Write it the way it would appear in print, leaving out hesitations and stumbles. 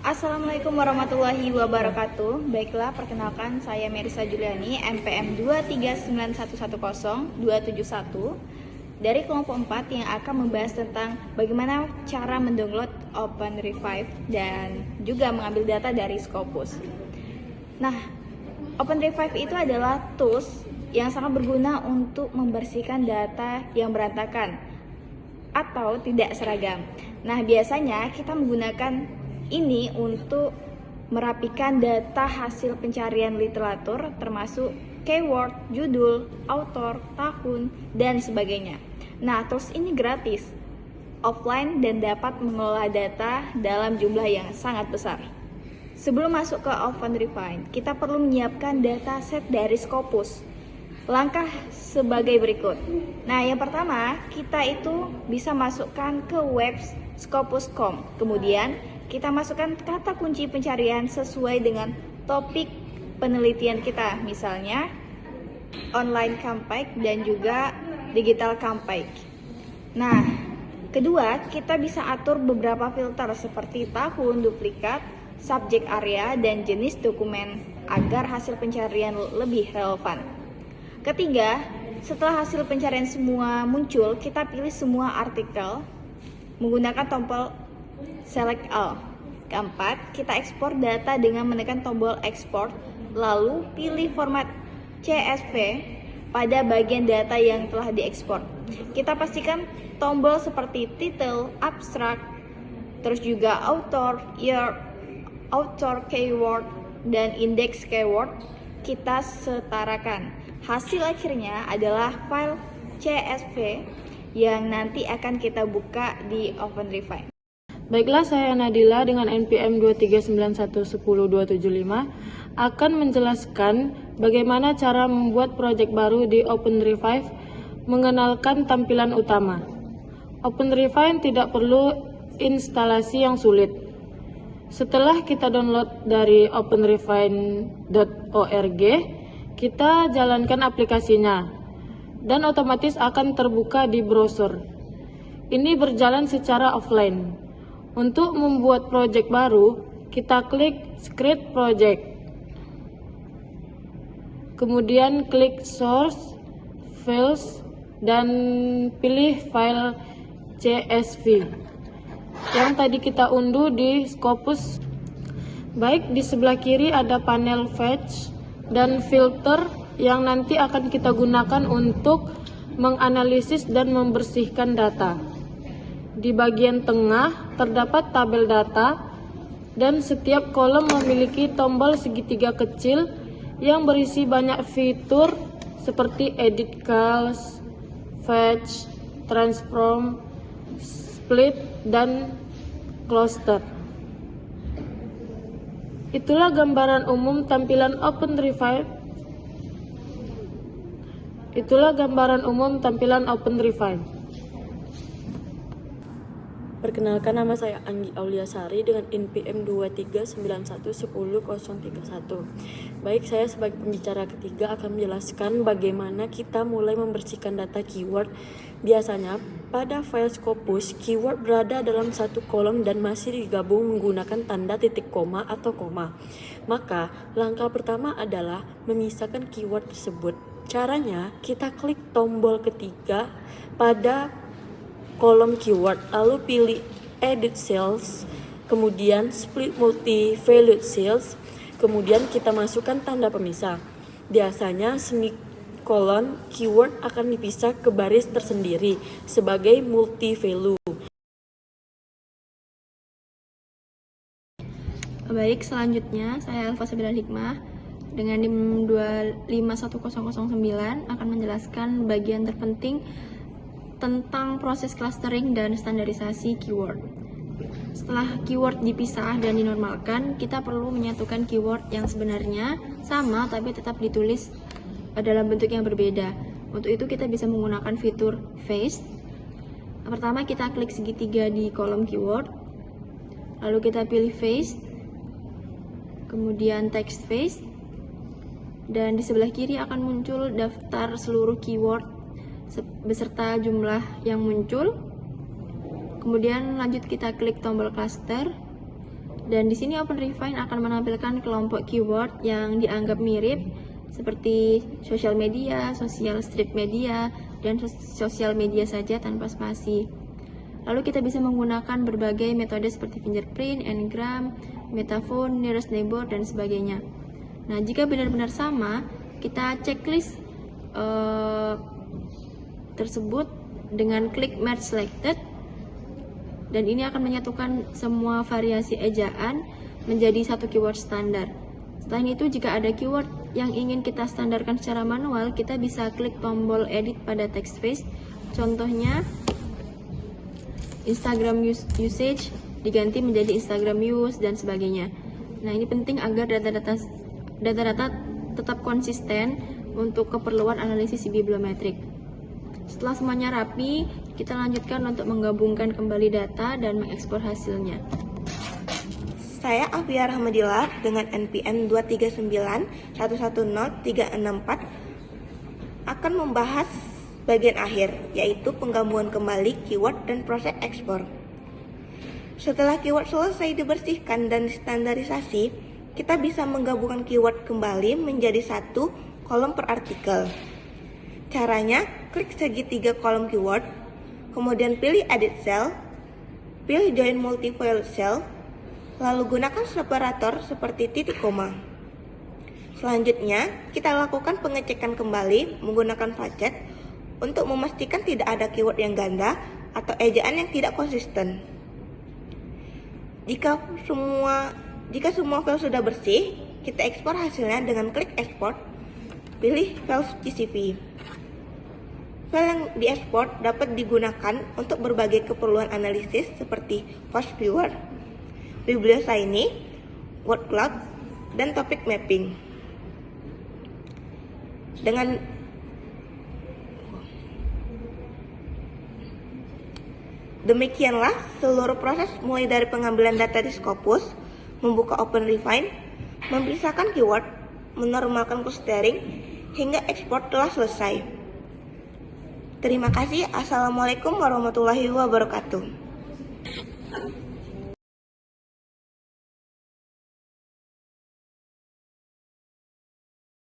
Assalamualaikum warahmatullahi wabarakatuh. Baiklah, perkenalkan saya Merisa Juliani, MPM 239110271 dari kelompok 4 yang akan membahas tentang bagaimana cara mendownload OpenRevive dan juga mengambil data dari Scopus. Nah, OpenRevive itu adalah tools yang sangat berguna untuk membersihkan data yang berantakan atau tidak seragam. Nah, biasanya kita menggunakan ini untuk merapikan data hasil pencarian literatur termasuk keyword, judul, author, tahun, dan sebagainya. Nah, tools ini gratis, offline, dan dapat mengelola data dalam jumlah yang sangat besar. Sebelum masuk ke OpenRevive, kita perlu menyiapkan dataset dari Scopus. Langkah sebagai berikut. Nah, yang pertama, kita itu bisa masukkan ke web Scopus.com. Kemudian, kita masukkan kata kunci pencarian sesuai dengan topik penelitian kita. Misalnya, online campaign dan juga digital campaign. Nah, kedua, kita bisa atur beberapa filter seperti tahun, duplikat, subjek area, dan jenis dokumen agar hasil pencarian lebih relevan. Ketiga, setelah hasil pencarian semua muncul, kita pilih semua artikel menggunakan tombol Select All. Keempat, kita ekspor data dengan menekan tombol Export, lalu pilih format CSV pada bagian data yang telah diekspor. Kita pastikan tombol seperti title, abstract, terus juga author, year, author keyword, dan index keyword kita setarakan. Hasil akhirnya adalah file CSV yang nanti akan kita buka di OpenRevive. Baiklah, saya Nadila dengan NPM 239110275 akan menjelaskan bagaimana cara membuat proyek baru di OpenRevive. Mengenalkan tampilan utama. OpenRevive tidak perlu instalasi yang sulit. Setelah kita download dari openrevive.org, kita jalankan aplikasinya dan otomatis akan terbuka di browser. Ini berjalan secara offline. Untuk membuat project baru, kita klik Create Project. Kemudian klik Source, Files, dan pilih file CSV yang tadi kita unduh di Scopus. Baik, di sebelah kiri ada panel Fetch dan Filter yang nanti akan kita gunakan untuk menganalisis dan membersihkan data. Di bagian tengah terdapat tabel data dan setiap kolom memiliki tombol segitiga kecil yang berisi banyak fitur seperti edit calls, fetch, transform, split, dan cluster. Itulah gambaran umum tampilan OpenRevive. Perkenalkan, nama saya Anggi Auliasari dengan NPM 239110031. Baik, saya sebagai pembicara ketiga akan menjelaskan bagaimana kita mulai membersihkan data keyword. Biasanya pada file Scopus, keyword berada dalam satu kolom dan masih digabung menggunakan tanda titik koma atau koma. Maka, langkah pertama adalah memisahkan keyword tersebut. Caranya, kita klik tombol ketiga pada kolom keyword, lalu pilih Edit Cells, kemudian Split Multi-Valued Cells, kemudian kita masukkan tanda pemisah. Biasanya semikolon keyword akan dipisah ke baris tersendiri sebagai multi-value. Baik, selanjutnya saya Elva Sabila Hikmah dengan NIM 251009 akan menjelaskan bagian terpenting tentang proses clustering dan standarisasi keyword. Setelah keyword dipisah dan dinormalkan, kita perlu menyatukan keyword yang sebenarnya sama tapi tetap ditulis dalam bentuk yang berbeda. Untuk itu kita bisa menggunakan fitur Face. Pertama, kita klik segitiga di kolom keyword, lalu kita pilih Face, kemudian Text Face, dan di sebelah kiri akan muncul daftar seluruh keyword beserta jumlah yang muncul. Kemudian lanjut kita klik tombol cluster, Dan di sini OpenRefine akan menampilkan kelompok keyword yang dianggap mirip seperti sosial media, social strip media, dan sosial media saja tanpa spasi. Lalu kita bisa menggunakan berbagai metode seperti fingerprint, ngram, metaphone, nearest neighbor, dan sebagainya. Nah, jika benar-benar sama, kita checklist tersebut dengan klik Match Selected, dan ini akan menyatukan semua variasi ejaan menjadi satu keyword standar. Selain itu, jika ada keyword yang ingin kita standarkan secara manual, kita bisa klik tombol edit pada text space. Contohnya, Instagram usage diganti menjadi Instagram use dan sebagainya. Nah, ini penting agar data-data tetap konsisten untuk keperluan analisis bibliometrik. Setelah semuanya rapi, kita lanjutkan untuk menggabungkan kembali data dan mengekspor hasilnya. Saya Afia Rahmadillah dengan NPM 239110364 akan membahas bagian akhir, yaitu penggabungan kembali keyword dan proses ekspor. Setelah keyword selesai dibersihkan dan standarisasi, kita bisa menggabungkan keyword kembali menjadi satu kolom per artikel. Caranya, klik segitiga kolom keyword, kemudian pilih edit cell, pilih join multi-file cell, lalu gunakan separator seperti titik koma. Selanjutnya, kita lakukan pengecekan kembali menggunakan facet untuk memastikan tidak ada keyword yang ganda atau ejaan yang tidak konsisten. Jika semua file sudah bersih, kita ekspor hasilnya dengan klik export, pilih file CSV. File yang diekspor dapat digunakan untuk berbagai keperluan analisis seperti fast viewer, biblioshiny, word cloud, dan topic mapping. Demikianlah seluruh proses mulai dari pengambilan data di Scopus, membuka OpenRefine, memisahkan keyword, menormalkan clustering, hingga ekspor telah selesai. Terima kasih. Assalamualaikum warahmatullahi wabarakatuh.